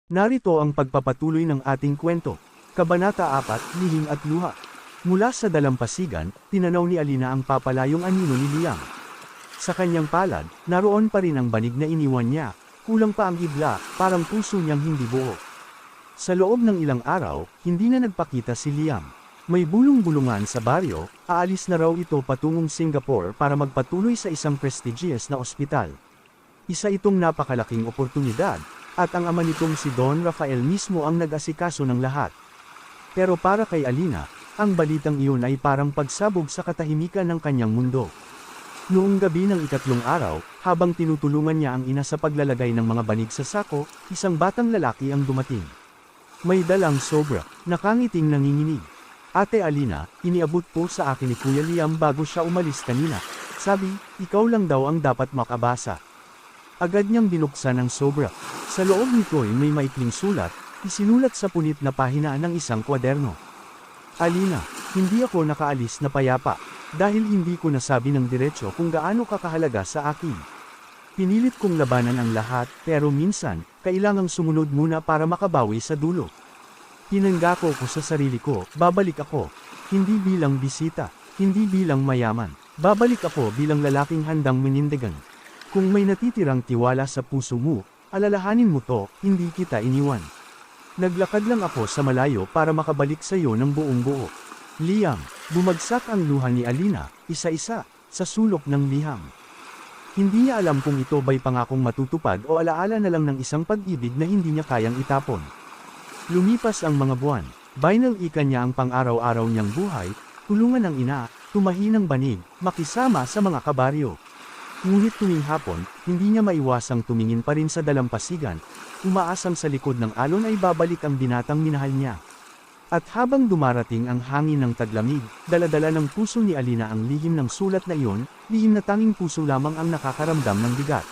Narito ang pagpapatuloy ng ating kwento. Kabanata 4, Lihim at Luha. Mula sa dalampasigan, tinanaw ni Alina ang papalayong anino ni Liam. Sa kanyang palad, naroon pa rin ang banig na iniwan niya, kulang pa ang ibla, parang puso niyang hindi buo. Sa loob ng ilang araw, hindi na nagpakita si Liam. May bulong-bulungan sa baryo, aalis na raw ito patungong Singapore para magpatuloy sa isang prestigious na ospital. Isa itong napakalaking oportunidad, at ang ama nitong si Don Rafael mismo ang nag-asikaso ng lahat. Pero para kay Alina, ang balitang iyon ay parang pagsabog sa katahimikan ng kanyang mundo. Noong gabi ng ikatlong araw, habang tinutulungan niya ang ina sa paglalagay ng mga banig sa sako, isang batang lalaki ang dumating. May dalang sobra, nakangiting nanginginig. Ate Alina, iniabot po sa akin ni Kuya Liam bago siya umalis kanina. Sabi, ikaw lang daw ang dapat makabasa. Agad niyang binuksan ang sobra. Sa loob nito ay may maikling sulat, isinulat sa punit na pahina ng isang kwaderno. Alina, hindi ako nakaalis na payapa, dahil hindi ko nasabi ng diretso kung gaano kakahalaga sa akin. Pinilit kong labanan ang lahat, pero minsan, kailangang sumunod muna para makabawi sa dulo. Tinanggako ko sa sarili ko, babalik ako, hindi bilang bisita, hindi bilang mayaman, babalik ako bilang lalaking handang menindigan. Kung may natitirang tiwala sa puso mo, alalahanin mo to, hindi kita iniwan. Naglakad lang ako sa malayo para makabalik sa iyo ng buong buo. Liam, bumagsak ang luha ni Alina, isa-isa, sa sulok ng liham. Hindi niya alam kung ito ba'y pangakong matutupad o alaala na lang ng isang pag-ibig na hindi niya kayang itapon. Lumipas ang mga buwan, binalikan niya ang pang-araw-araw niyang buhay, tulungan ng ina, tumahi ng banig, makisama sa mga kabaryo. Ngunit tuwing hapon, hindi niya maiwasang tumingin pa rin sa dalampasigan, umaasang sa likod ng alon ay babalik ang binatang minahal niya. At habang dumarating ang hangin ng taglamig, dala-dala ng puso ni Alina ang lihim ng sulat na iyon, lihim na tanging puso lamang ang nakakaramdam ng bigat.